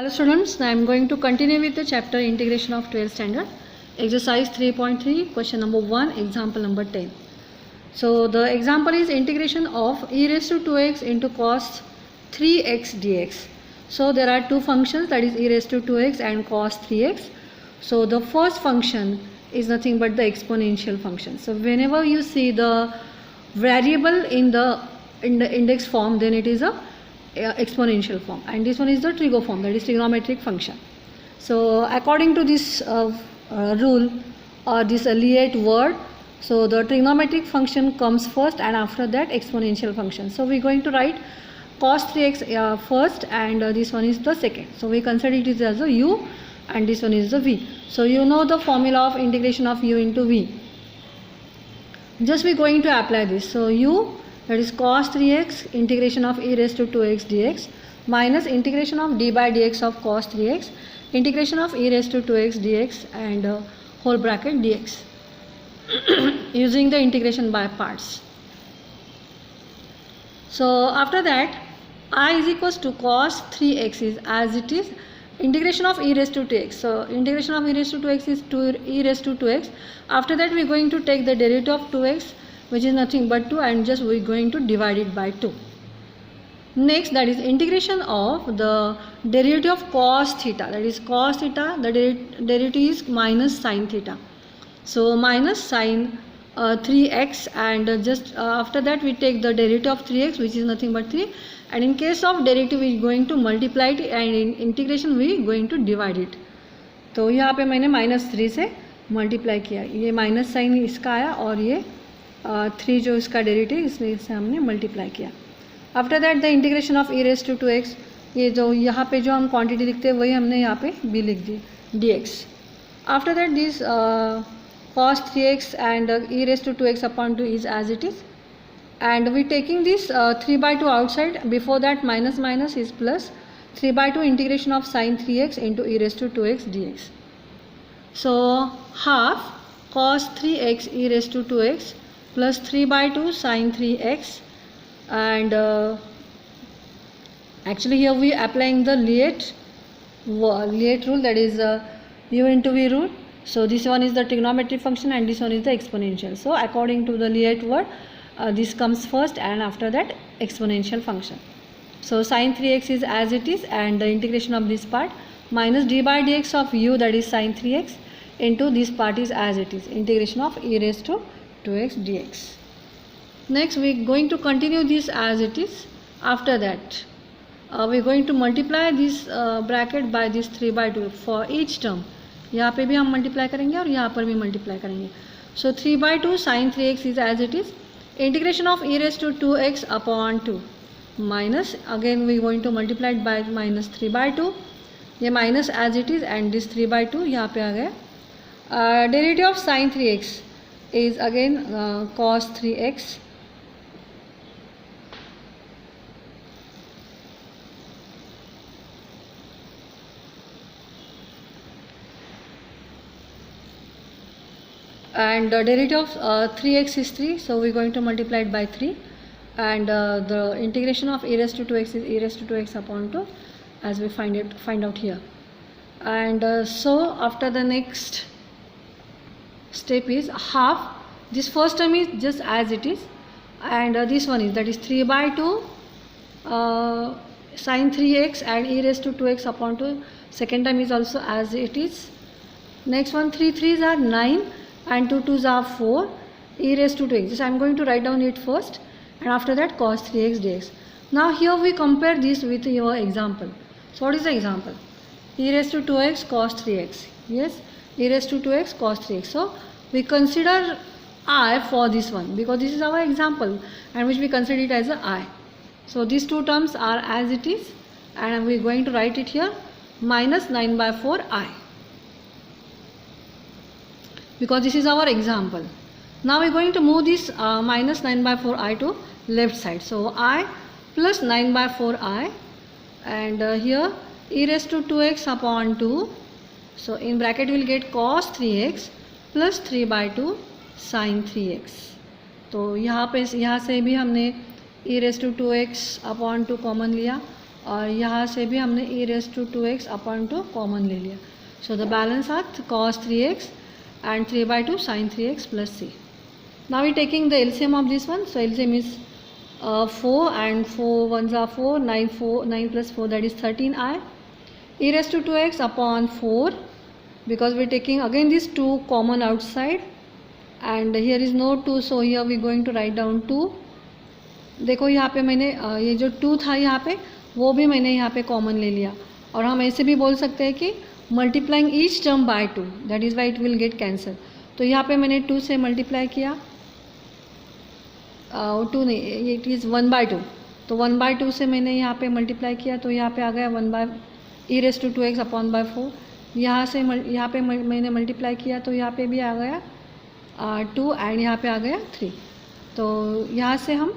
Hello students, I am going to continue with the chapter integration of 12th standard, exercise 3.3, question number 1, example number 10. So the example is integration of e raised to 2x into cos 3x dx. So there are two functions, that is e raised to 2x and cos 3x. So the first function is nothing but the exponential function. So whenever you see the variable in the index form, then it is a exponential form, and this one is the trigo form, that is trigonometric function. So according to this rule or this Liet word, so the trigonometric function comes first and after that exponential function. So we are going to write cos 3x first and this one is the second. So we consider it as a u and this one is the v. So you know the formula of integration of u into v. Just we are going to apply this. So u, that is cos 3x integration of e raised to 2x dx minus integration of d by dx of cos 3x integration of e raised to 2x dx and whole bracket dx using the integration by parts. So after that I is equals to cos 3x is as it is integration of e raised to 2x. So integration of e raised to 2x is e raised to 2x. After that we are going to take the derivative of 2x, which is nothing but 2, and just we are going to divide it by 2. Next, that is integration of the derivative of cos theta, that is cos theta, the derivative is minus sin theta. So minus sin 3x, and just after that we take the derivative of 3x, which is nothing but 3, and in case of derivative we are going to multiply it, and in integration we are going to divide it. तो यहाँ पे मैंने -3 से multiply किया, ये minus sign इसका आया और ये 3 जो इसका डेरिवेटिव इसमें से हमने मल्टीप्लाई किया. After that the integration of e raise to 2x, ये जो यहाँ पे जो हम क्वांटिटी लिखते हैं वही हमने यहाँ पे b लिख दी dx. After that this cos 3x and e raised to 2x upon 2 is as it is, and we taking this 3 by 2 outside. Before that minus minus is plus 3 by 2 integration of sin 3x into e raised to 2x dx. So half cos 3x e raised to 2x plus 3 by 2 sin 3x, and actually here we applying the Liet rule, that is u into v rule. So this one is the trigonometric function and this one is the exponential. So according to the Liet word, this comes first and after that exponential function. So sin 3x is as it is, and the integration of this part minus d by dx of u, that is sin 3x, into this part is as it is, integration of e raised to 2x dx. Next we are going to continue this as it is. After that we are going to multiply this bracket by this 3 by 2 for each term. यहाँ पे भी हम multiply करेंगे और यहाँ पर भी multiply करेंगे. सो 3 by 2 sin 3x is as it is, integration of e raised to 2x upon 2 minus, again we are going to multiply it by minus 3 by 2, ये minus as it is, and this 3 by 2 यहाँ पे आ गया. Derivative of sin 3x is again cos 3x and the derivative of 3x is 3, so we are going to multiply it by 3, and the integration of e raised to 2x is e raised to 2x upon 2, as we find out here. And so after the next step is half, this first term is just as it is, and this one is, that is 3 by 2 sin 3x and e raised to 2x upon 2, second term is also as it is. Next one, 3 3s are 9 and 2 2s are 4, e raised to 2x. I am going to write down it first, and after that cos 3x dx. Now here we compare this with your example. So what is the example? E raised to 2x cos 3x. Yes, e raised to 2x cos 3x. So we consider I for this one because this is our example and which we consider it as a I. So these two terms are as it is, and we are going to write it here minus 9 by 4 I, because this is our example. Now we are going to move this minus 9 by 4 I to left side. So I plus 9 by 4 I, and here e raised to 2x upon 2. So in bracket we will get cos 3x plus 3 by 2 sin 3x. तो यहाँ से भी हमने e raised to 2x upon 2 common लिया और यहाँ से भी हमने e raised to 2x upon 2 common ले लिया. So the balance are cos 3x and 3/2 sin 3x plus c. Now we taking the LCM of this one. So LCM is 4 and 4 ones are 4, 9 plus 4 that is 13i. E raised to 2x upon 4 because we are taking again these 2 common outside and here is no 2, so here we going to write down 2. देखो यहाँ पे मैंने ये जो 2 था यहाँ पे वो भी मैंने यहाँ पे कॉमन ले लिया और हम ऐसे भी बोल सकते हैं कि multiplying each term by 2 that is why it will get cancel. तो यहाँ पे मैंने 2 से मल्टीप्लाई किया 2 नहीं इट इज़ 1/2 तो 1/2 से मैंने यहाँ पे मल्टीप्लाई किया तो यहाँ पे आ गया 1/e raised to 2x upon by 4. यहाँ पे मैंने मल्टीप्लाई किया तो यहाँ पे भी आ गया 2 एंड यहाँ पे आ गया 3. तो यहाँ से हम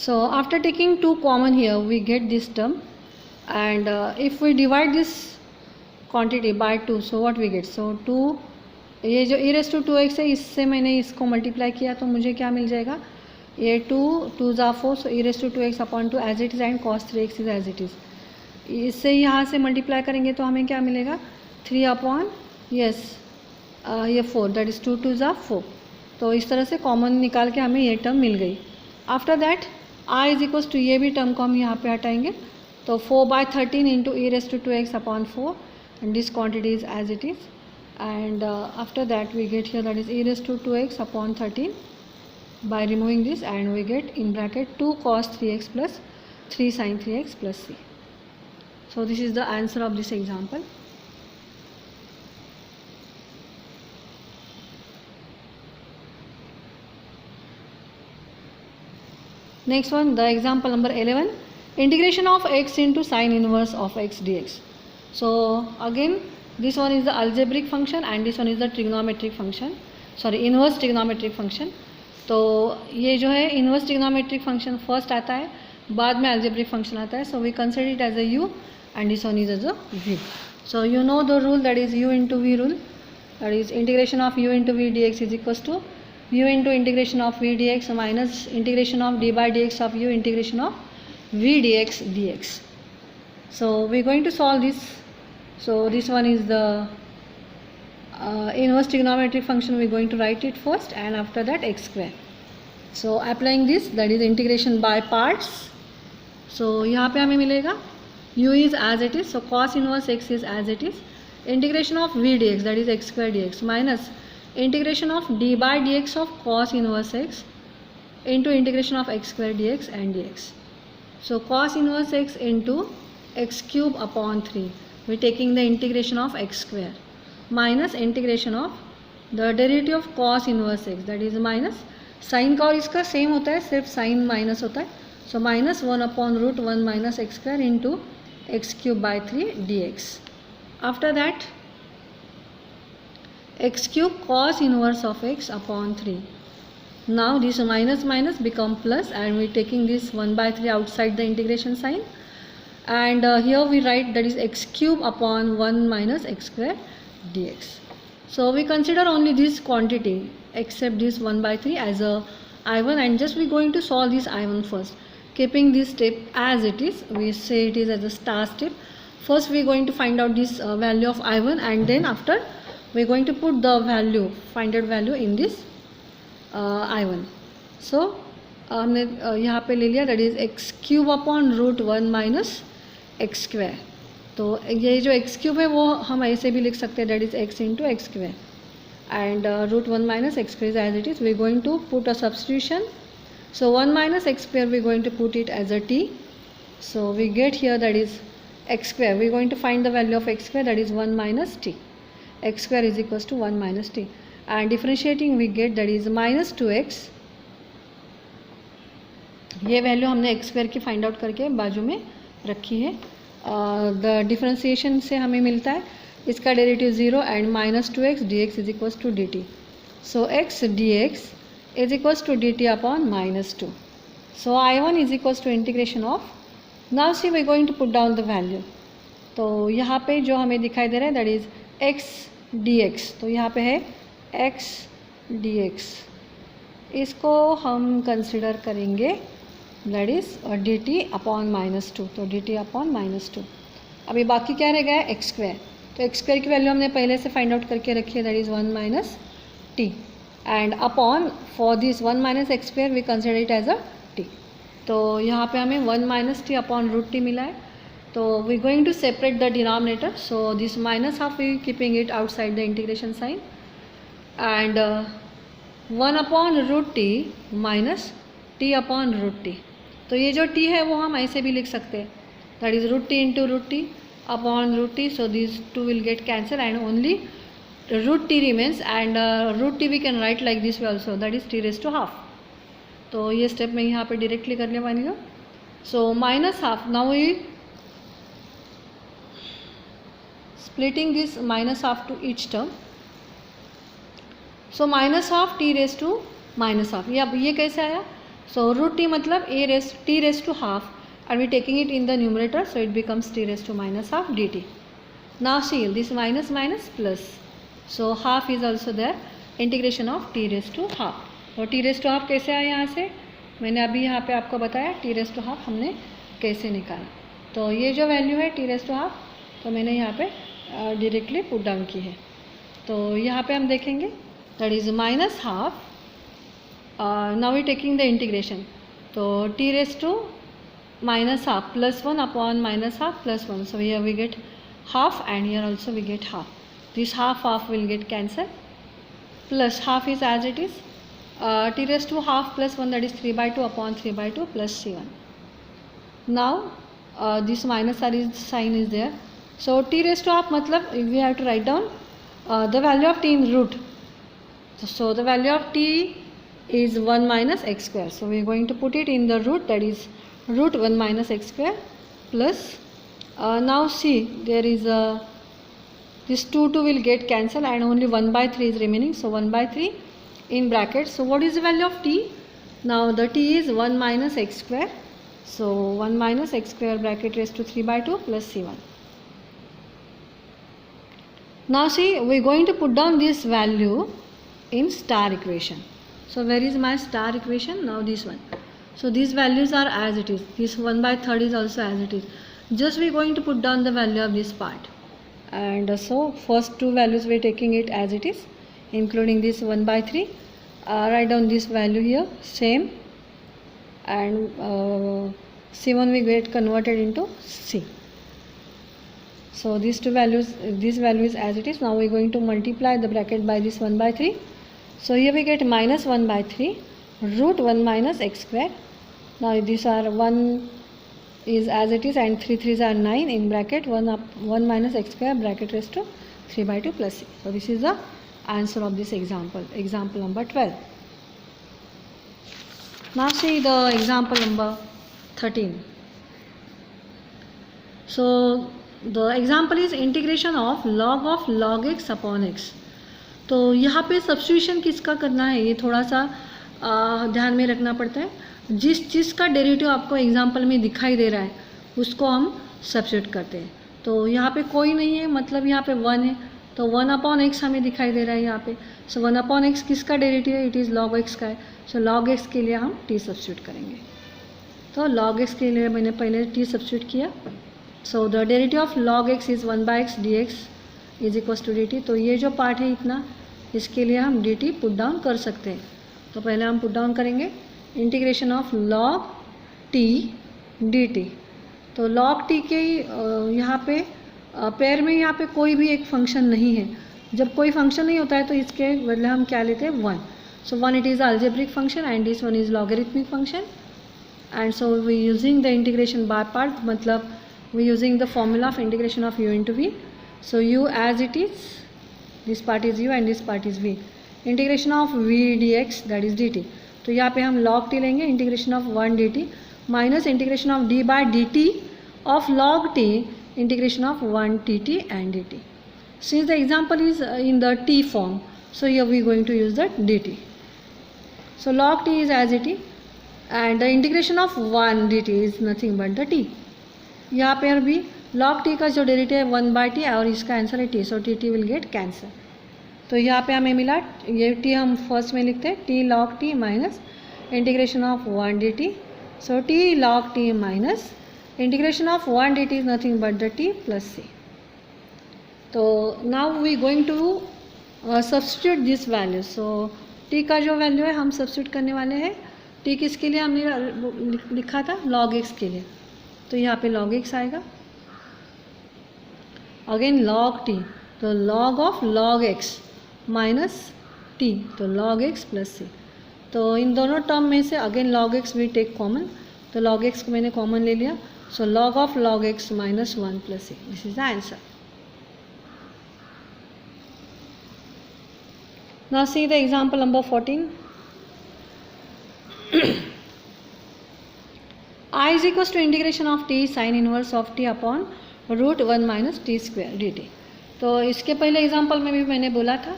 so after taking 2 common here we get this term and if we divide this quantity by 2 so what we get. So 2 ये जो e raised to 2x है इससे मैंने इसको मल्टीप्लाई किया तो मुझे क्या मिल जाएगा ये 2 2s are 4 so e raised to 2x upon 2 as it is and cos 3x is as it is. इससे यहाँ से मल्टीप्लाई करेंगे तो हमें क्या मिलेगा 3 अपॉन यस ये 4 दैट इज़ 2 2s are 4. तो इस तरह से कॉमन निकाल के हमें ये टर्म मिल गई. After that i is equals to ये भी टर्म को हम यहाँ पे हटाएंगे तो 4/13 into e raised to 2x upon 4 and this quantity is as it is and after that we get here that is e raised to 2x upon 13 by removing this and we get in bracket 2 cos 3x plus 3 sin 3x plus c. So this is the answer of this example. Next one, the example number 11, integration of x into sin inverse of x dx. So again this one is the algebraic function and this one is the trigonometric function, sorry inverse trigonometric function. तो ये जो है inverse trigonometric function first आता है बाद में algebraic function आता है. So we consider it as a u and this one is as a v. So you know the rule that is u into v rule, that is integration of u into v dx is equals to u into integration of v dx minus integration of d by dx of u integration of v dx dx. So we are going to solve this. So this one is the inverse trigonometric function. We are going to write it first and after that x square. So applying this, that is integration by parts. So यहाँ पे हमें मिलेगा u is as it is, so cos inverse x is as it is, integration of v dx that is x square dx minus integration of d by dx of cos inverse x into integration of x square dx and dx. So cos inverse x into x cube upon 3 we are taking the integration of x square minus integration of the derivative of cos inverse x that is minus sin का और इसका same होता है सिर्फ sin minus होता है. So minus 1 upon root 1 minus x square into x cube by 3 dx. After that x cube cos inverse of x upon 3. Now this minus minus become plus and we are taking this 1/3 outside the integration sign and here we write that is x cube upon 1 minus x square dx. So we consider only this quantity except this 1/3 as a I1 and just we are going to solve this I1 first. Keeping this step as it is, we say it is as a star step. First we are going to find out this value of I1 and then after we are going to put the value, find out value in this I1. So हमने यहाँ पे ले लिया that is x cube upon root 1 minus x square. तो ये जो x cube है वो हम ऐसे भी लिख सकते हैं that is x into x square and root 1 minus x square is as it is. We are going to put a substitution. So 1 minus x square we are going to put it as a t. So we get here that is x square. We are going to find the value of x square that is 1 minus t. X square is equals to 1 minus t and differentiating we get that is minus 2x. ये value हमने x square की find out करके बाजू में रखी है. The differentiation से हमें मिलता है इसका derivative 0 and minus 2x dx is equals to dt. So x dx is equals to dt upon minus 2. So I1 is equals to integration of, now see we are going to put down the value. तो यहाँ पे जो हमें दिखाई दे रहा है that is x dx. तो यहाँ पे है x dx. इसको हम कंसिडर करेंगे दैट इज dt अपॉन -2, तो dt अपॉन -2। अभी बाकी क्या रह गया है, एक्स स्क्वायर। तो एक्स स्क्वायर की वैल्यू हमने पहले से फाइंड आउट करके रखी है, that is 1 minus T, and upon for this 1 minus X square we consider it as a T. तो यहाँ पे हमें 1 minus T upon root T मिला है। तो we going to separate the denominator, so this minus half we keeping it outside the integration sign, and 1 upon root T minus T upon root T. तो ये जो T है वो हम ऐसे भी लिख सकते हैं, that is root T into root T upon root T, so this two will get cancel and only root T remains, and root T we can write like this way also, that is T raise to half. तो ये step मैं यहाँ पे directly करने वाली हूँ। So minus half, now we splitting this minus half to each term, so minus half T raise to minus half. ये अब ये कैसे आया, सो रूट टी मतलब T raise to half, and we taking it in the numerator, so it becomes t raised to minus half dt. Now see this minus minus plus, so half is also there, integration of t raised to half. तो t raised to half कैसे आया, यहाँ से मैंने अभी यहाँ पे आपको बताया t raised to half हमने कैसे निकाला। तो ये जो वैल्यू है t raised to half, तो मैंने यहाँ पे डायरेक्टली पुट डाउन की है। तो यहाँ पे हम देखेंगे that is minus half, now we taking the integration, तो t raised to minus half plus 1 upon minus half plus 1, so here we get half and here also we get half. This half will get cancelled, plus half is as it is, t raised to half plus 1, that is 3/2 upon 3/2 plus c1. Now this minus sign is there, so t raised to half matlab we have to write down the value of t in root. So the value of t is 1 minus x square, so we are going to put it in the root, that is root 1 minus x square plus, now see there is this 2 will get cancelled and only 1/3 is remaining, so 1/3 in bracket. So what is the value of t, now the t is 1 minus x square, so 1 minus x square bracket raised to 3/2 plus c1. Now see we are going to put down this value in star equation. So where is my star equation, now this one. So these values are as it is, this 1/3 is also as it is, just we are going to put down the value of this part, and so first two values we are taking it as it is, including this 1/3, write down this value here same, and c1 we get converted into c. So these two values, this value is as it is. Now we are going to multiply the bracket by this 1/3, so here we get minus 1/3 root 1 minus x square. Now these are 1 is as it is and 3 3s are 9 in bracket 1 minus x square bracket raised to 3/2 plus c. So this is the answer of this example, example number 12. Now see the example number 13. So the example is integration of log x upon x. तो यहाँ पे substitution किसका करना है, ये थोड़ा सा ध्यान में रखना पड़ता है। जिस चीज़ का डेरिवेटिव आपको एग्जाम्पल में दिखाई दे रहा है उसको हम सब्स्टिट्यूट करते हैं। तो यहाँ पे कोई नहीं है, मतलब यहाँ पे 1 है, तो 1 अपॉन एक्स हमें दिखाई दे रहा है यहाँ पे। सो 1 अपॉन एक्स किसका डेरिवेटिव है, इट इज़ लॉग एक्स का है। सो लॉग एक्स के लिए हम टी सब्स्टिट्यूट करेंगे। तो लॉग एक्स के लिए मैंने पहले टी सब्स्टिट्यूट किया। So the derivative of log X is 1/x dx is equal to dt। तो ये जो पार्ट है इतना, इसके लिए हम dt पुट डाउन कर सकते हैं। तो पहले हम पुट डाउन करेंगे integration of log T dt। तो लॉग टी के यहाँ पे पेयर में यहाँ पे कोई भी एक फंक्शन नहीं है। जब कोई फंक्शन नहीं होता है तो इसके बदले हम क्या लेते हैं, 1। So 1 it is algebraic function and this 1 is logarithmic function, and so we using the integration by part, मतलब we using the formula of integration of u into v. So u as it is, this part is u and this part is v, integration of v dx that is dt। तो यहाँ पे हम log t लेंगे, integration of 1 dt minus integration of d by dt of log t, integration of 1 dt and dt. Since the example is in the t form, so here we are going to use the dt. So log t is as it is and the integration of 1 dt is nothing but the t. यहाँ पर भी log t का जो derivative है 1/t और इसका answer है t, so tt will get cancel. तो यहाँ पे हमें मिला, ये t हम फर्स्ट में लिखते हैं t log t minus integration of 1 dt So t log t minus integration of 1 dt is nothing but the t plus c. So now we going to substitute this value. So t का जो value है हम substitute करने वाले हैं. t किसके लिए हमने लिखा था? log x के लिए. तो यहाँ पे log x आएगा. अगेन log t, तो log of log x minus t, तो log x प्लस c. तो इन दोनों टर्म में से again log x we take common. तो log x को मैंने कॉमन ले लिया. So log of log x minus 1 plus c. This is the answer. Now see the example number 14. I is equals to integration of t sin inverse of t upon root 1 minus t square dt. तो इसके पहले example में भी मैंने बोला था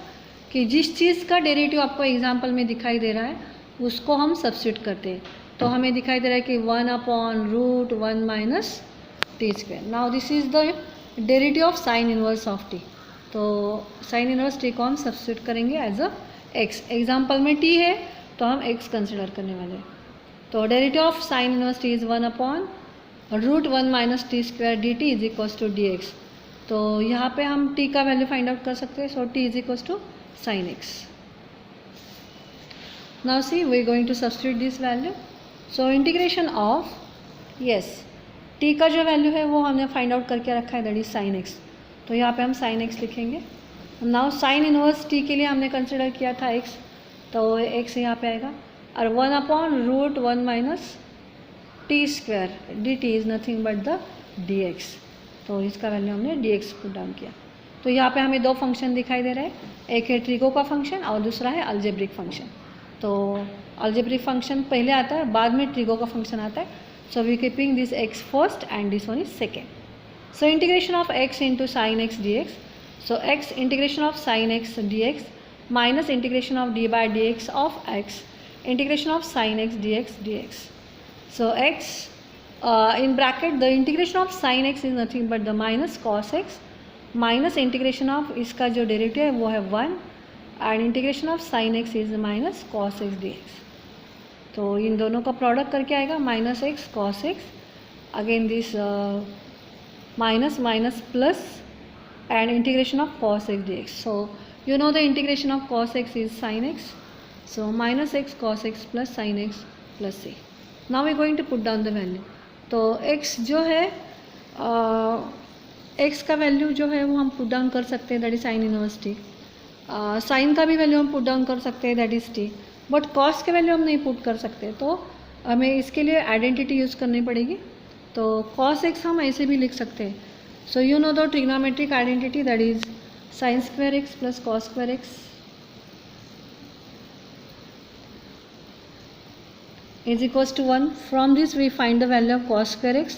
कि जिस चीज़ का डेरिवेटिव आपको एग्जाम्पल में दिखाई दे रहा है उसको हम सब्स्टिट्यूट करते हैं. तो हमें दिखाई दे रहा है कि 1 upon root 1 minus T square. Now this is the derivative of sine inverse of T. तो साइन इनवर्स टी को हम सब्स्टिट्यूट करेंगे एज अ एक्स. एग्जाम्पल में टी है तो हम एक्स कंसिडर करने वाले हैं. तो derivative of sine inverse T is 1 upon root 1 minus T square D T is equals to D X. तो यहाँ पे हम t का वैल्यू फाइंड आउट कर सकते हैं. So t is equals to sine X. Now see we going to substitute this value. So integration of t का जो वैल्यू है वो हमने फाइंड आउट करके रखा है, दैट इज साइन एक्स. तो यहाँ पे हम साइन एक्स लिखेंगे. नाउ साइन इनवर्स t के लिए हमने कंसिडर किया था x, तो x यहाँ पे आएगा. और 1 upon root 1 minus T square D T is nothing but the D X. तो इसका वैल्यू हमने डी एक्स पुट डाउन किया. तो यहाँ पे हमें दो फंक्शन दिखाई दे रहे हैं. एक है ट्रिगो का फंक्शन और दूसरा है अलजेब्रिक फंक्शन. तो अलजेब्रिक फंक्शन पहले आता है, बाद में ट्रिगो का फंक्शन आता है. So we keeping this X first and this one is second. So integration of X into sine X D X. So X integration of sine X D X minus integration of D by D X of X integration of sine X D X. So x in bracket the integration of sin x is nothing but the minus cos x minus integration of इसका जो derivative है वो है 1 and integration of sin x is minus cos x dx. तो इन दोनों का product करके आएगा minus x cos x. Again this minus minus plus and integration of cos x dx. So you know the integration of cos x is sin x. So minus x cos x plus sin x plus c. Now we are going to put down the value. तो x जो है x का value जो है वो हम put down कर सकते हैं, that is sine inverse T. Sine का भी वैल्यू हम पुट डाउन कर सकते हैं, that is T. But cos के वैल्यू हम नहीं पुट कर सकते, तो हमें इसके लिए आइडेंटिटी यूज़ करनी पड़ेगी. तो कॉस एक्स हम ऐसे भी लिख सकते हैं. So you know the trigonometric identity, that is sign square x plus cos square x is equals to 1. From this we find the value of cos square x,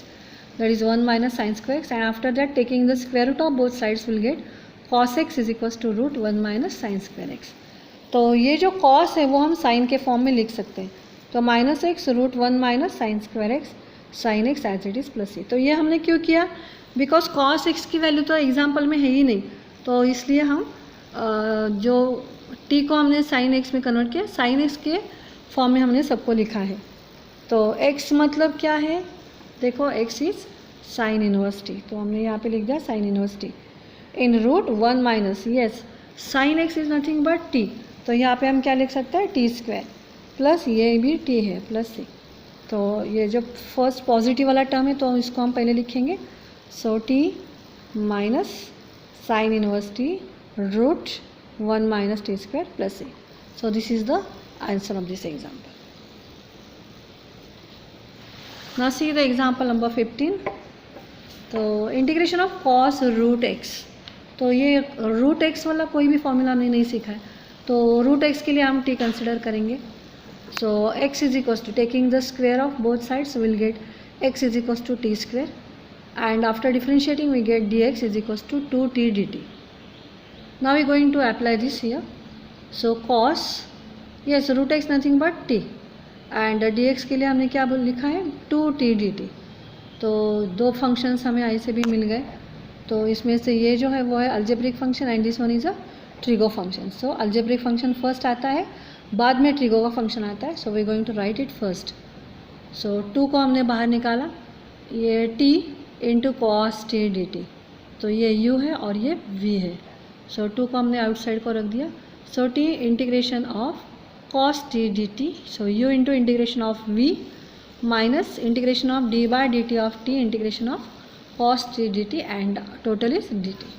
that is 1 minus sin square x, and after that taking the square root of both sides will get cos x is equals to root 1 minus sin square x. तो ये जो cos है वो हम sin के form में लिख सकते हैं. तो minus x root 1 minus sine square x sine x as it is plus c. तो ये हमने क्यों किया? बिकॉज cos x की वैल्यू तो एग्जाम्पल में है ही नहीं, तो इसलिए हम जो t को हमने sin x में कन्वर्ट किया, sin x के फॉर्म में हमने सबको लिखा है. तो x मतलब क्या है? देखो x is sine inverse T, तो हमने यहाँ पे लिख दिया sine inverse T in root 1 minus yes sine x is nothing but t. तो यहाँ पे हम क्या लिख सकते हैं? टी स्क्वायर प्लस ये भी t है प्लस c. तो ये जो फर्स्ट पॉजिटिव वाला टर्म है तो इसको हम पहले लिखेंगे. So t minus sine inverse T root 1 minus T square plus c. So this is the answer of this example. Now see the example number 15. तो integration of cos root x. तो ये root x वाला कोई भी formula हमने नहीं सीखा है, तो रूट x के लिए हम t कंसिडर करेंगे. So x is equals to taking the square of both sides will get x is equals to t square and after differentiating we get dx is equals to 2t dt. Now we going to apply this here. So cos yes root x nothing but t and dx के लिए हमने क्या लिखा है? 2t dt. तो दो functions हमें ऐसे भी मिल गए. तो इसमें से ये जो है वो है algebraic function and this one is a trigo function. So algebraic function first आता है, बाद में ट्रिगो का फंक्शन आता है. So we going to write it first. So 2 को हमने बाहर निकाला, ये t into cos t d t, तो ये u है और ये v है। सो 2 को हमने आउटसाइड को रख दिया। So t integration of cos t d t, so u into integration of v minus integration of d by d t of t integration of cos t d t and total is d t.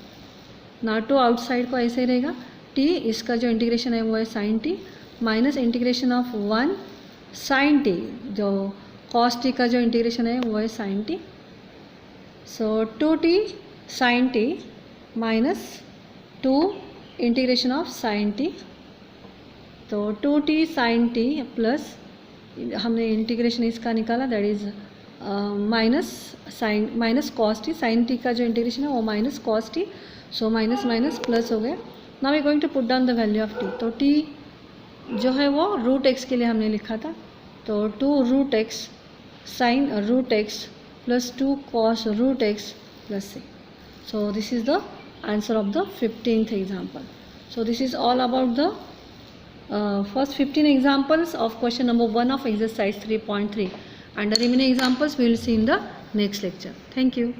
ना to outside को ऐसे ही रहेगा, t इसका जो integration है वो है sine t minus integration of 1 sine t, जो कॉस t का जो इंटीग्रेशन है वो है sine t। So 2t sine t minus 2 integration of sine t, तो 2t साइन t प्लस हमने इंटीग्रेशन इसका निकाला, that is minus cos t, sine t का जो इंटीग्रेशन है वो minus cos t, so minus minus plus हो गया। Now we going to put down the value of T, तो टी जो है वो रूट एक्स के लिए हमने लिखा था, तो 2 root x sine root x plus 2 cos root x plus c. So this is the answer of the 15th example. So this is all about the first 15 examples of question number 1 of exercise 3.3, and the remaining examples we will see in the next lecture. Thank you.